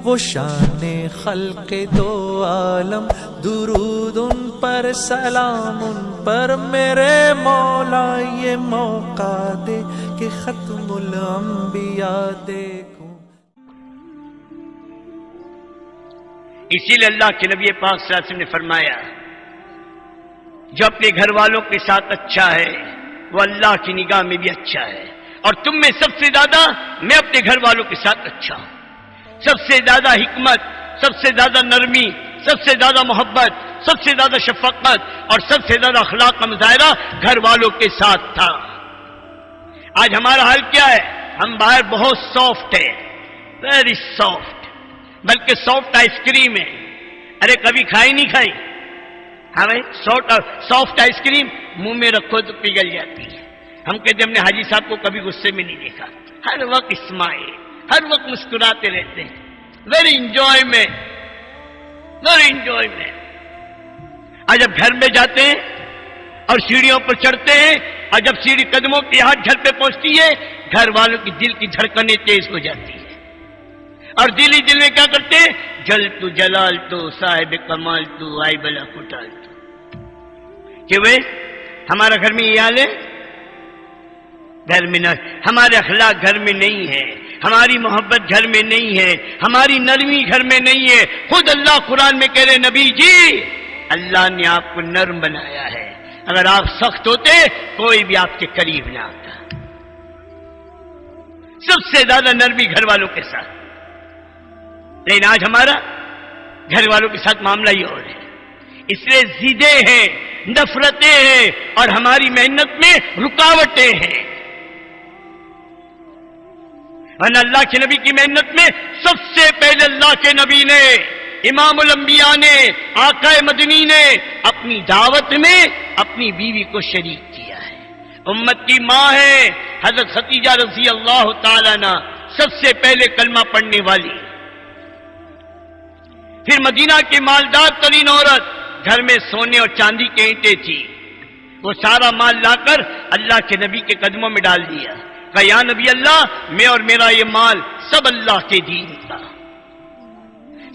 وہ شان خلق دو عالم، درود ان پر سلام ان پر میرے مولا، یہ موقع دے کہ ختم الانبیاء دیکھوں۔ اسی لیے اللہ کے نبی پاک صلی اللہ علیہ وسلم نے فرمایا جو اپنے گھر والوں کے ساتھ اچھا ہے وہ اللہ کی نگاہ میں بھی اچھا ہے، اور تم میں سب سے زیادہ میں اپنے گھر والوں کے ساتھ اچھا ہوں۔ سب سے زیادہ حکمت، سب سے زیادہ نرمی، سب سے زیادہ محبت، سب سے زیادہ شفقت اور سب سے زیادہ اخلاق کا مظاہرہ گھر والوں کے ساتھ تھا۔ آج ہمارا حال کیا ہے؟ ہم باہر بہت سافٹ ہے، ویری سافٹ، بلکہ سافٹ آئس کریم ہے۔ ارے کبھی کھائی نہیں کھائی؟ ہاں بھائی، سافٹ آئس کریم منہ میں رکھو تو پگھل جاتی ہے۔ ہم کہتے ہم نے حاجی صاحب کو کبھی غصے میں نہیں دیکھا، ہر وقت اسمائل، ہر وقت مسکراتے رہتے ہیں، ویری انجوائمنٹ، ویری انجوائمنٹ۔ آج جب گھر میں جاتے ہیں اور سیڑھیوں پر چڑھتے ہیں، اور جب سیڑھی قدموں کی ہاتھ جھل پہ پہنچتی ہے، گھر والوں کی دل کی دھڑکنیں تیز ہو جاتی ہے، اور دل ہی دل میں کیا کرتے ہیں؟ جل تو جلال تو صاحب کمال تو آئی بلا کٹال تو۔ کہ وہ ہمارا گھر میں یہ حال ہے؟ گھر میں نہ، ہمارے اخلاق گھر میں نہیں ہے، ہماری محبت گھر میں نہیں ہے، ہماری نرمی گھر میں نہیں ہے۔ خود اللہ قرآن میں کہہ رہے نبی جی اللہ نے آپ کو نرم بنایا ہے، اگر آپ سخت ہوتے کوئی بھی آپ کے قریب نہ آتا۔ سب سے زیادہ نرمی گھر والوں کے ساتھ، لیکن آج ہمارا گھر والوں کے ساتھ معاملہ یہ اور ہے۔ اس لیے ضدیں ہیں، نفرتیں ہیں، اور ہماری محنت میں رکاوٹیں ہیں۔ ورنہ اللہ کے نبی کی محنت میں سب سے پہلے اللہ کے نبی نے، امام الانبیاء نے، آقا مدنی نے اپنی دعوت میں اپنی بیوی کو شریک کیا ہے۔ امت کی ماں ہے حضرت خدیجہ رضی اللہ تعالیٰ عنہ، سب سے پہلے کلمہ پڑھنے والی۔ پھر مدینہ کی مالدار ترین عورت، گھر میں سونے اور چاندی کے اینٹیں تھی، وہ سارا مال لا کر اللہ کے نبی کے قدموں میں ڈال دیا، کہا یا نبی اللہ میں اور میرا یہ مال سب اللہ کے دین کا۔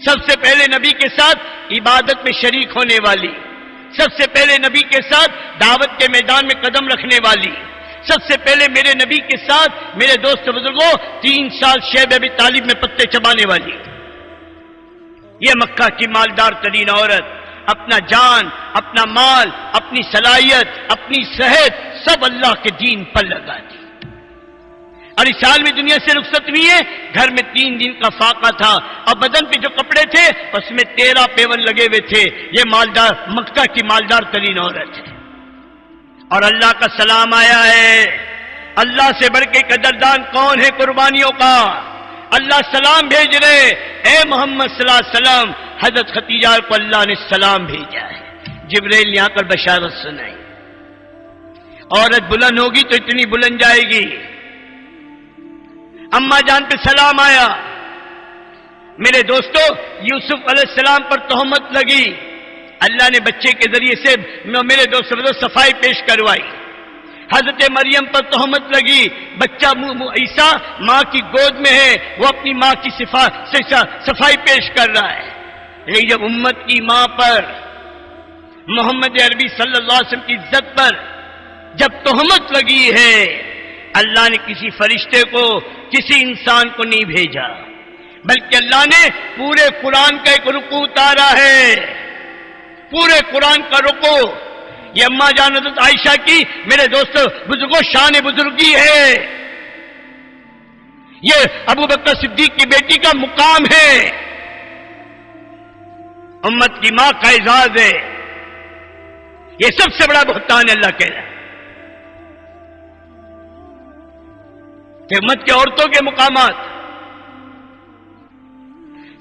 سب سے پہلے نبی کے ساتھ عبادت میں شریک ہونے والی، سب سے پہلے نبی کے ساتھ دعوت کے میدان میں قدم رکھنے والی، سب سے پہلے میرے نبی کے ساتھ میرے دوست بزرگوں 3 سال شیب ابی طالب میں پتے چبانے والی، یہ مکہ کی مالدار ترین عورت اپنا جان، اپنا مال، اپنی صلاحیت، اپنی صحت سب اللہ کے دین پر لگا دی، اور اس سال میں دنیا سے رخصت ہوئی ہے۔ گھر میں 3 دن کا فاقہ تھا، اور بدن پہ جو کپڑے تھے اس میں 13 پیون لگے ہوئے تھے۔ یہ مالدار مکہ کی مالدار ترین عورت ہے، اور اللہ کا سلام آیا ہے۔ اللہ سے بڑھ کے قدردان کون ہے قربانیوں کا؟ اللہ سلام بھیج رہے، اے محمد صلی اللہ علیہ وسلم، حضرت خدیجہ کو اللہ نے سلام بھیجا ہے۔ جبرائیل نے آ کر بشارت سنائی، عورت بلند ہوگی تو اتنی بلند جائے گی۔ اماں جان پہ سلام آیا۔ میرے دوستو یوسف علیہ السلام پر تہمت لگی، اللہ نے بچے کے ذریعے سے میرے دوست صفائی پیش کروائی۔ حضرت مریم پر تہمت لگی، بچہ عیسیٰ ماں کی گود میں ہے، وہ اپنی ماں کی صفائی پیش کر رہا ہے۔ لیکن جب امت کی ماں پر، محمد عربی صلی اللہ علیہ وسلم کی عزت پر جب تہمت لگی ہے، اللہ نے کسی فرشتے کو، کسی انسان کو نہیں بھیجا، بلکہ اللہ نے پورے قرآن کا ایک رکوع اتارا ہے، پورے قرآن کا رکوع۔ یہ اماں جان حضرت عائشہ کی میرے دوستو بزرگوں شان بزرگی ہے، یہ ابو بکر صدیق کی بیٹی کا مقام ہے، امت کی ماں کا اعزاز ہے۔ یہ سب سے بڑا بہتان ہے، اللہ کہہ رہا ہے کہ امت کے عورتوں کے مقامات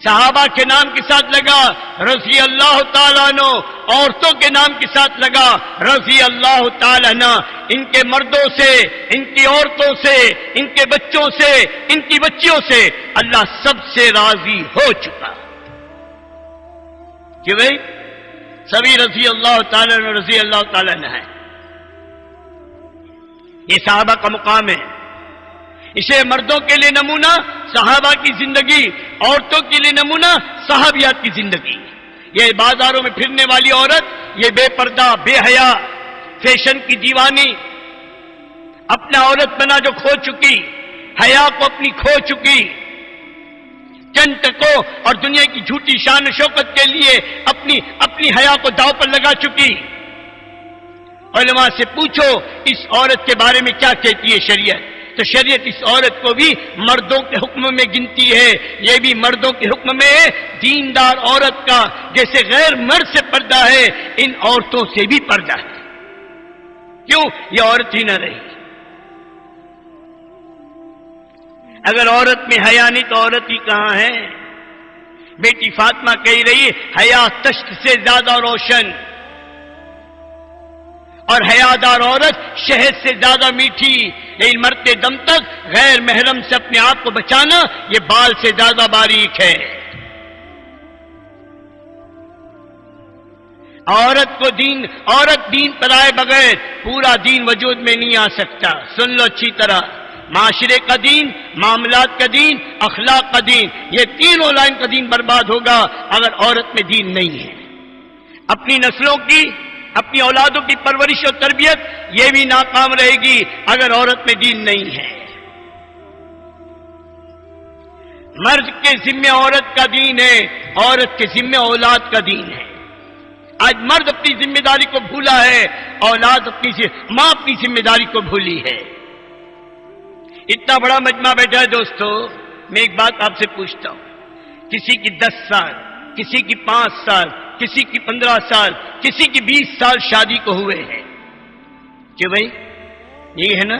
صحابہ کے نام کے ساتھ لگا رضی اللہ تعالیٰ عنہ، عورتوں کے نام کے ساتھ لگا رضی اللہ تعالیٰ عنہ۔ ان کے مردوں سے، ان کی عورتوں سے، ان کے بچوں سے، ان کی بچیوں سے اللہ سب سے راضی ہو چکا کہ بھئی سبھی رضی اللہ تعالیٰ عنہ، رضی اللہ تعالیٰ عنہ ہے۔ یہ صحابہ کا مقام ہے۔ اسے مردوں کے لیے نمونہ صحابہ کی زندگی، عورتوں کے لیے نمونہ صحابیات کی زندگی. یہ بازاروں میں پھرنے والی عورت، یہ بے پردہ، بے حیا، فیشن کی دیوانی، اپنا عورت بنا جو کھو چکی، حیا کو اپنی کھو چکی، چند ٹکوں اور دنیا کی جھوٹی شان و شوکت کے لیے اپنی حیا کو داؤ پر لگا چکی. علماء سے پوچھو اس عورت کے بارے میں کیا کہتی ہے شریعت، تو شریعت اس عورت کو بھی مردوں کے حکم میں گنتی ہے. یہ بھی مردوں کے حکم میں ہے. دیندار عورت کا جیسے غیر مرد سے پردہ ہے، ان عورتوں سے بھی پردہ ہے. کیوں؟ یہ عورت ہی نہ رہی. اگر عورت میں حیا نہیں تو عورت ہی کہاں ہے؟ بیٹی فاطمہ کہہ رہی ہے حیا تشت سے زیادہ روشن، اور حیادار عورت شہد سے زیادہ میٹھی. لیکن مرتے دم تک غیر محرم سے اپنے آپ کو بچانا یہ بال سے زیادہ باریک ہے. عورت دین پر آئے بغیر پورا دین وجود میں نہیں آ سکتا. سن لو اچھی طرح، معاشرے کا دین، معاملات کا دین، اخلاق کا دین، یہ تینوں لائن کا دین برباد ہوگا اگر عورت میں دین نہیں ہے. اپنی نسلوں کی، اپنی اولادوں کی پرورش اور تربیت یہ بھی ناکام رہے گی اگر عورت میں دین نہیں ہے. مرد کے ذمہ عورت کا دین ہے، عورت کے ذمہ اولاد کا دین ہے. آج مرد اپنی ذمہ داری کو بھولا ہے، اولاد ماں اپنی ذمہ داری کو بھولی ہے. اتنا بڑا مجمع بیٹھا ہے دوستو، میں ایک بات آپ سے پوچھتا ہوں. کسی کی 10 سال، کسی کی 5 سال، کسی کی 15 سال، کسی کی 20 سال شادی کو ہوئے ہیں کہ بھائی یہ ہے نا،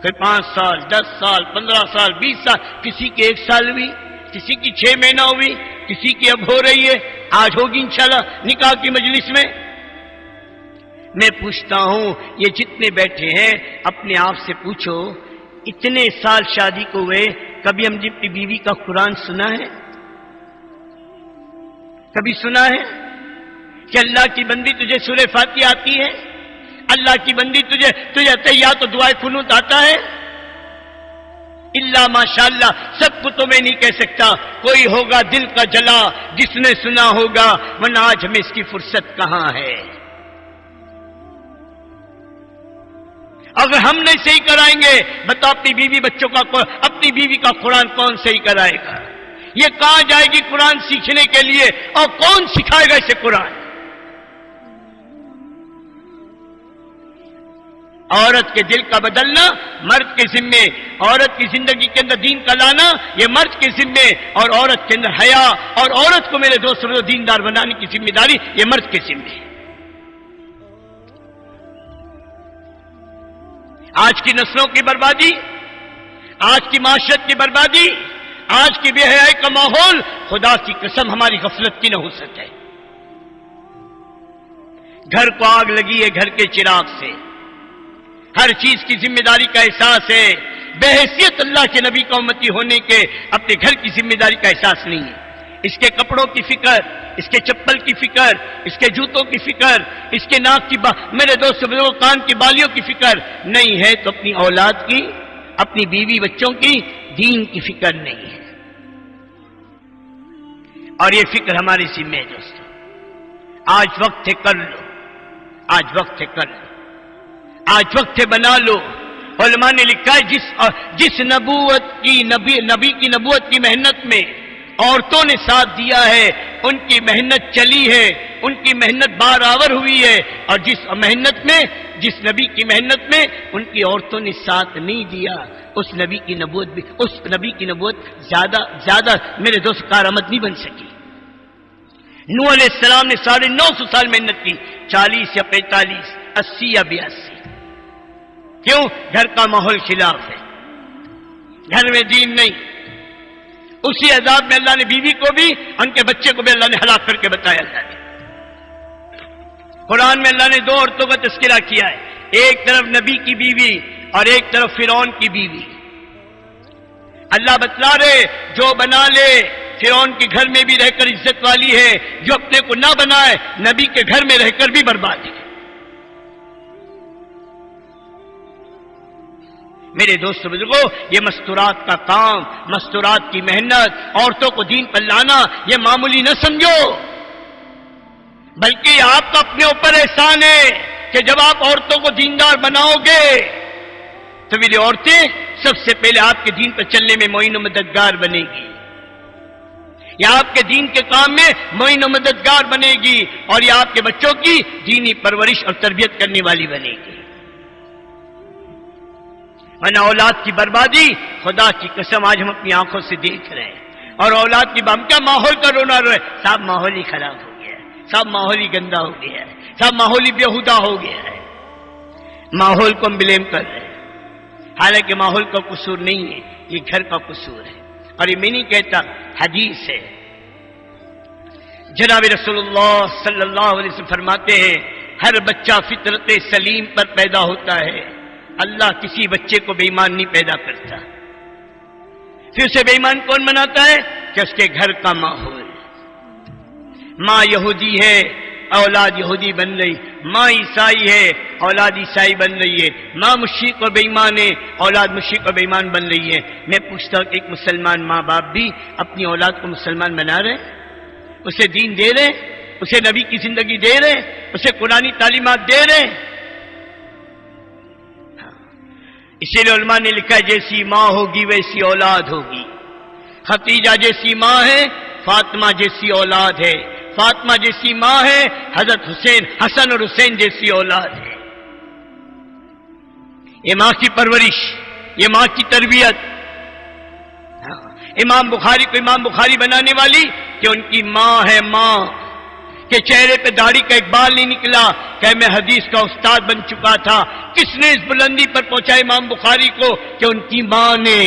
کوئی 5 سال، 10 سال، 15 سال، 20 سال، کسی کی 1 سال ہوئی، کسی کی 6 مہینہ ہوئی، کسی کی اب ہو رہی ہے، آج ہوگی انشاءاللہ نکاح کی مجلس میں. میں پوچھتا ہوں یہ جتنے بیٹھے ہیں اپنے آپ سے پوچھو، اتنے سال شادی کو ہوئے کبھی ہم نے اپنی بیوی کا قرآن سنا ہے؟ کبھی سنا ہے کہ اللہ کی بندی تجھے سورہ فاتحہ آتی ہے؟ اللہ کی بندی تجھے تحیات و دعائے قنوت آتا ہے؟ اللہ ماشاءاللہ سب کو تو میں نہیں کہہ سکتا، کوئی ہوگا دل کا جلا جس نے سنا ہوگا، ورنہ آج ہمیں اس کی فرصت کہاں ہے؟ اگر ہم نہیں صحیح کرائیں گے بتا اپنی بیوی بچوں کا، اپنی بیوی کا قرآن کون صحیح کرائے گا؟ یہ کہاں جائے گی قرآن سیکھنے کے لیے، اور کون سکھائے گا اسے قرآن؟ عورت کے دل کا بدلنا مرد کے ذمے، عورت کی زندگی کے اندر دین کا لانا یہ مرد کے ذمے، اور عورت کے اندر حیا اور عورت کو میرے دوستوں دیندار بنانے کی ذمہ داری یہ مرد کے ذمے ہے. آج کی نسلوں کی بربادی، آج کی معاشرت کی بربادی، آج کی بے حیائی کا ماحول، خدا کی قسم ہماری غفلت کی نہ ہو سکے. گھر کو آگ لگی ہے گھر کے چراغ سے، ہر چیز کی ذمہ داری کا احساس ہے. بے حیثیت اللہ کے نبی کا امتی ہونے کے اپنے گھر کی ذمہ داری کا احساس نہیں ہے. اس کے کپڑوں کی فکر، اس کے چپل کی فکر، اس کے جوتوں کی فکر، اس کے ناک کی میرے دوست کان کی بالیوں کی فکر نہیں ہے، تو اپنی اولاد کی، اپنی بیوی بچوں کی، دین کی فکر نہیں ہے. اور یہ فکر ہماری ذمہ ہے دوستوں. آج وقت ہے کر لو، آج وقت ہے کر لو، آج وقت ہے بنا لو. علماء نے لکھا ہے جس نبی کی نبوت کی محنت میں عورتوں نے ساتھ دیا ہے، ان کی محنت چلی ہے، ان کی محنت بارآور ہوئی ہے. اور جس نبی کی محنت میں ان کی عورتوں نے ساتھ نہیں دیا، اس نبی کی نبوت زیادہ میرے دوست کارآمد نہیں بن سکی. نوح علیہ السلام نے 950 سال محنت کی، 40 یا 45، 80 یا 82. کیوں؟ گھر کا ماحول خلاف ہے، گھر میں دین نہیں. اسی عذاب میں اللہ نے بیوی کو بھی، ان کے بچے کو بھی اللہ نے ہلاک کر کے بتایا. اللہ نے قرآن میں اللہ نے 2 عورتوں کا تذکرہ کیا ہے، ایک طرف نبی کی بیوی اور ایک طرف فرعون کی بیوی. اللہ بتلا رہے جو بنا لے فرعون کے گھر میں بھی رہ کر عزت والی ہے، جو اپنے کو نہ بنائے نبی کے گھر میں رہ کر بھی برباد ہے. میرے دوستو بزرگوں، یہ مستورات کا کام، مستورات کی محنت، عورتوں کو دین پر لانا، یہ معمولی نہ سمجھو، بلکہ آپ کا اپنے اوپر احسان ہے کہ جب آپ عورتوں کو دیندار بناؤ گے تو میری عورتیں سب سے پہلے آپ کے دین پر چلنے میں معین و مددگار بنے گی، یہ آپ کے دین کے کام میں معین و مددگار بنے گی، اور یہ آپ کے بچوں کی دینی پرورش اور تربیت کرنے والی بنے گی۔ ورنہ اولاد کی بربادی خدا کی قسم آج ہم اپنی آنکھوں سے دیکھ رہے ہیں، اور اولاد کی ہم کیا ماحول کا رونا رو ہے، صاحب ماحول ہی خراب ہو گیا ہے، صاحب ماحول ہی گندا ہو گیا ہے، صاحب ماحول ہی بیہودہ ہو گیا ہے، ماحول کو ہم بلیم کر رہے ہیں، حالانکہ ماحول کا قصور نہیں ہے، یہ گھر کا قصور ہے، اور یہ میں نہیں کہتا، حدیث ہے۔ جناب رسول اللہ صلی اللہ علیہ وسلم فرماتے ہیں ہر بچہ فطرت سلیم پر پیدا ہوتا ہے، اللہ کسی بچے کو بے ایمان نہیں پیدا کرتا، پھر اسے بے ایمان کون بناتا ہے کہ اس کے گھر کا ماحول، ماں یہودی ہے اولاد یہودی بن رہی، ماں عیسائی ہے اولاد عیسائی بن رہی ہے، ماں مشرک اور بے ایمان ہے اولاد مشرک اور بے ایمان بن رہی ہے۔ میں پوچھتا ہوں کہ ایک مسلمان ماں باپ بھی اپنی اولاد کو مسلمان بنا رہے ہیں، اسے دین دے رہے ہیں، اسے نبی کی زندگی دے رہے ہیں، اسے قرآنی تعلیمات دے رہے ہیں؟ اسی لیے علماء نے لکھا ہے جیسی ماں ہوگی ویسی اولاد ہوگی، خدیجہ جیسی ماں ہے فاطمہ جیسی اولاد ہے، فاطمہ جیسی ماں ہے حضرت حسن اور حسین جیسی اولاد ہے۔ یہ ماں کی پرورش، یہ ماں کی تربیت۔ امام بخاری کو امام بخاری بنانے والی کہ ان کی ماں ہے ماں، کہ چہرے پہ داڑھی کا ایک بال نہیں نکلا کہ میں حدیث کا استاد بن چکا تھا۔ کس نے اس بلندی پر پہنچا امام بخاری کو؟ کہ ان کی ماں نے۔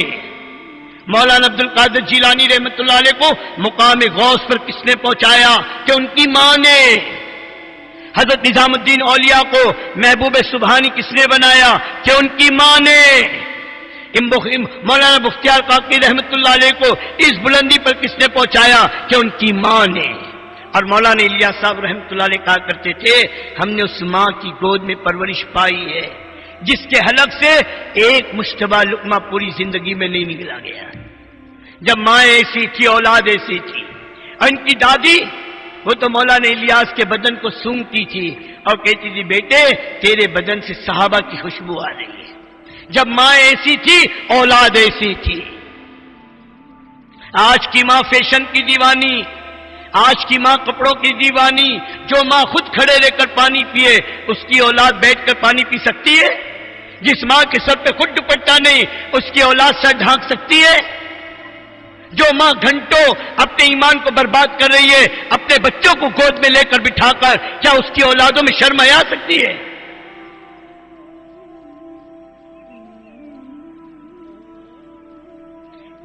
مولانا عبد القادر جیلانی رحمۃ اللہ علیہ کو مقام غوث پر کس نے پہنچایا؟ کہ ان کی ماں نے۔ حضرت نظام الدین اولیاء کو محبوب سبحانی کس نے بنایا؟ کہ ان کی ماں نے۔ مولانا بختیار کاکی رحمۃ اللہ علیہ کو اس بلندی پر کس نے پہنچایا؟ کہ ان کی ماں نے۔ اور مولانا الیاس صاحب رحمۃ اللہ علیہ کہا کرتے تھے ہم نے اس ماں کی گود میں پرورش پائی ہے جس کے حلق سے ایک مشتبہ لقمہ پوری زندگی میں نہیں نکلا گیا۔ جب ماں ایسی تھی اولاد ایسی تھی۔ اور ان کی دادی وہ تو مولانا الیاس کے بدن کو سونگتی تھی اور کہتی تھی بیٹے تیرے بدن سے صحابہ کی خوشبو آ رہی ہے۔ جب ماں ایسی تھی اولاد ایسی تھی۔ آج کی ماں فیشن کی دیوانی، آج کی ماں کپڑوں کی دیوانی، جو ماں خود کھڑے رہ کر پانی پیے اس کی اولاد بیٹھ کر پانی پی سکتی ہے؟ جس ماں کے سر پہ خود دوپٹہ نہیں اس کی اولاد سر ڈھانک سکتی ہے؟ جو ماں گھنٹوں اپنے ایمان کو برباد کر رہی ہے اپنے بچوں کو گود میں لے کر بٹھا کر، کیا اس کی اولادوں میں شرم آ سکتی ہے؟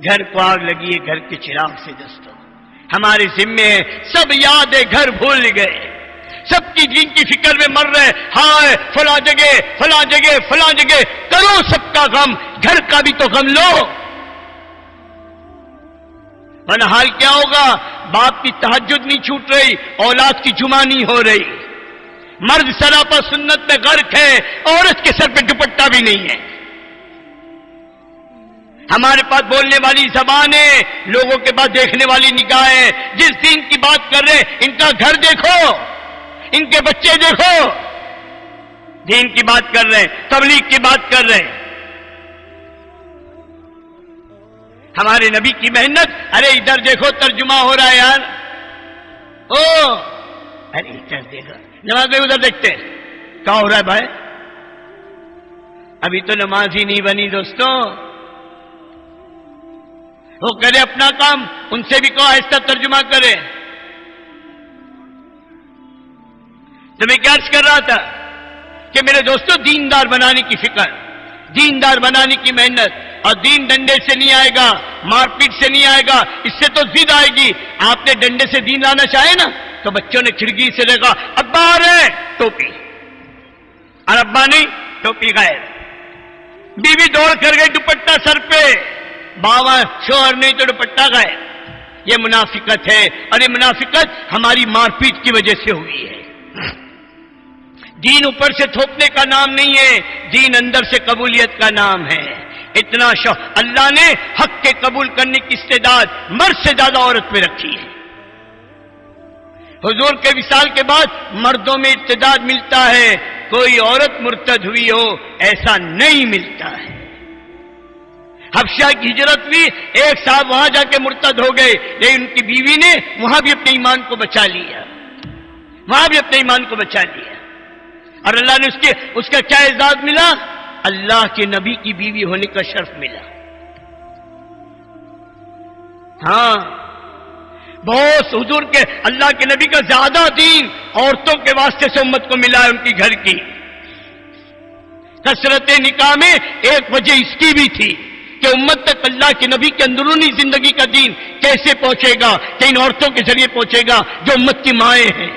گھر کو آگ لگی ہے گھر کے چراغ سے دوستوں، ہمارے ذمے ہے، سب یاد ہے گھر بھول گئے، سب کی دین کی فکر میں مر رہے، ہائے فلاں جگہ فلاں جگہ فلاں جگہ، کرو سب کا غم، گھر کا بھی تو غم لو۔ ورنہ حال کیا ہوگا؟ باپ کی تہجد نہیں چھوٹ رہی، اولاد کی جمعہ نہیں ہو رہی، مرد سراپا سنت میں غرق ہے، عورت کے سر پہ دوپٹہ بھی نہیں ہے۔ ہمارے پاس بولنے والی زبان ہے، لوگوں کے پاس دیکھنے والی نگاہ ہے۔ جس دین کی بات کر رہے ان کا گھر دیکھو، ان کے بچے دیکھو، دین کی بات کر رہے ہیں، تبلیغ کی بات کر رہے ہیں۔ ہمارے نبی کی محنت، ارے ادھر دیکھو ترجمہ ہو رہا ہے یار، ارے ادھر دیکھو، نماز میں ادھر دیکھتے ہیں کیا ہو رہا ہے بھائی؟ ابھی تو نماز ہی نہیں بنی دوستوں۔ وہ کرے اپنا کام، ان سے بھی کہو آہستہ ترجمہ کرے۔ تو میں کیا عرض کر رہا تھا کہ میرے دوستوں دیندار بنانے کی فکر، دیندار بنانے کی محنت، اور دین ڈنڈے سے نہیں آئے گا، مار پیٹ سے نہیں آئے گا، اس سے تو ضد آئے گی۔ آپ نے ڈنڈے سے دین لانا چاہے نا تو بچوں نے کھڑکی سے دیکھا ابا آ رہے ہیں ٹوپی، اور ابا نہیں ٹوپی غائب، بیوی دوڑ کر گئی دوپٹہ سر پہ، باوا شوہر نہیں تو دوپٹہ غائب۔ یہ منافقت ہے، اور یہ منافقت ہماری مار پیٹ کی وجہ سے ہوئی ہے۔ دین اوپر سے تھوپنے کا نام نہیں ہے، دین اندر سے قبولیت کا نام ہے۔ اتنا شوق اللہ نے حق کے قبول کرنے کی استعداد مرد سے زیادہ عورت میں رکھی ہے. حضور کے وصال کے بعد مردوں میں استعداد ملتا ہے، کوئی عورت مرتد ہوئی ہو ایسا نہیں ملتا ہے. حبشہ کی ہجرت بھی ایک صاحب وہاں جا کے مرتد ہو گئے، لیکن ان کی بیوی نے وہاں بھی اپنے ایمان کو بچا لیا، وہاں بھی اپنے ایمان کو بچا لیا. اور اللہ نے اس کا کیا اعزاز ملا؟ اللہ کے نبی کی بیوی ہونے کا شرف ملا. ہاں بہت حضور کے اللہ کے نبی کا زیادہ دین عورتوں کے واسطے سے امت کو ملا ہے، ان کی گھر کی. کثرت نکاح میں ایک وجہ اس کی بھی تھی کہ امت تک اللہ کے نبی کے اندرونی زندگی کا دین کیسے پہنچے گا، کہ ان عورتوں کے ذریعے پہنچے گا جو امت کی مائیں ہیں،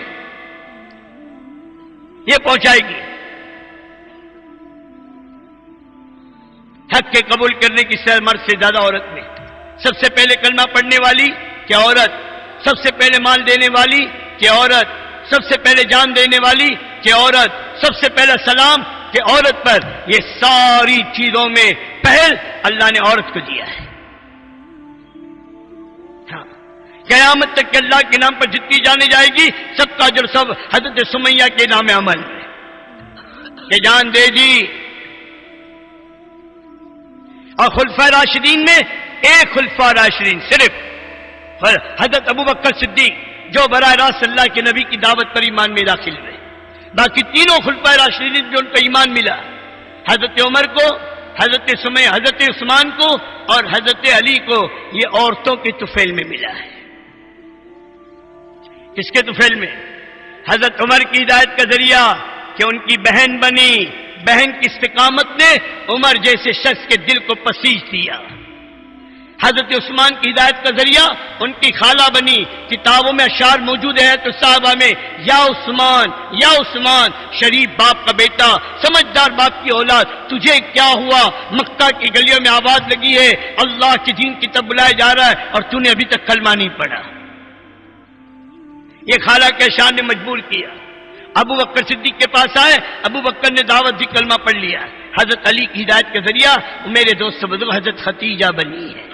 یہ پہنچائے گی. حق کے قبول کرنے کی سیر مرد سے زیادہ عورت میں. سب سے پہلے کلمہ پڑھنے والی کیا عورت، سب سے پہلے مال دینے والی کیا عورت، سب سے پہلے جان دینے والی کیا عورت، سب سے پہلا سلام کہ عورت پر. یہ ساری چیزوں میں پہل اللہ نے عورت کو دیا ہے. ہاں قیامت تک کہ اللہ کے نام پر جتنی جانے جائے گی سب کا اجر سب حضرت سمیہ کے نام عمل ہے کہ جان دے دی. اور خلفائے راشدین میں ایک خلفائے راشدین صرف حضرت ابو بکر صدیق جو براہ راست اللہ کے نبی کی دعوت پر ایمان میں داخل ہوئے. باقی تینوں خلفائے راشدین جو ان کو ایمان ملا، حضرت عمر کو، حضرت سمیہ، حضرت عثمان کو اور حضرت علی کو، یہ عورتوں کے طفیل میں ملا ہے. کس کے طفیل میں؟ حضرت عمر کی ہدایت کا ذریعہ کہ ان کی بہن بنی، بہن کی استقامت نے عمر جیسے شخص کے دل کو پسیج دیا. حضرت عثمان کی ہدایت کا ذریعہ ان کی خالہ بنی. کتابوں میں اشعار موجود ہے تو صحابہ میں، یا عثمان یا عثمان، شریف باپ کا بیٹا، سمجھدار باپ کی اولاد، تجھے کیا ہوا؟ مکہ کی گلیوں میں آواز لگی ہے اللہ کے دین کی طرف بلایا جا رہا ہے اور تو نے ابھی تک کلمہ نہیں پڑھا. یہ خالہ کے اشعار نے مجبور کیا. ابو بکر صدیق کے پاس آئے، ابو بکر نے دعوت دی، کلمہ پڑھ لیا. حضرت علی کی ہدایت کے ذریعہ میرے دوست بزرگ حضرت ختیجہ بنی ہے.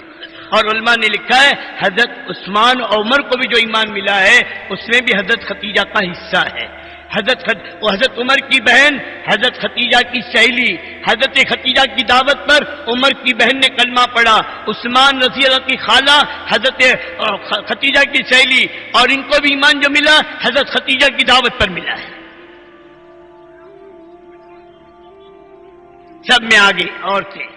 اور علماء نے لکھا ہے حضرت عثمان اور عمر کو بھی جو ایمان ملا ہے اس میں بھی حضرت ختیجہ کا حصہ ہے. حضرت عمر کی بہن حضرت ختیجہ کی سہیلی، حضرت ختیجہ کی دعوت پر عمر کی بہن نے کلمہ پڑھا. عثمان رضی اللہ کی خالہ حضرت ختیجہ کی سہیلی، اور ان کو بھی ایمان جو ملا حضرت ختیجہ کی دعوت پر ملا ہے. سب میں آگے عورتیں.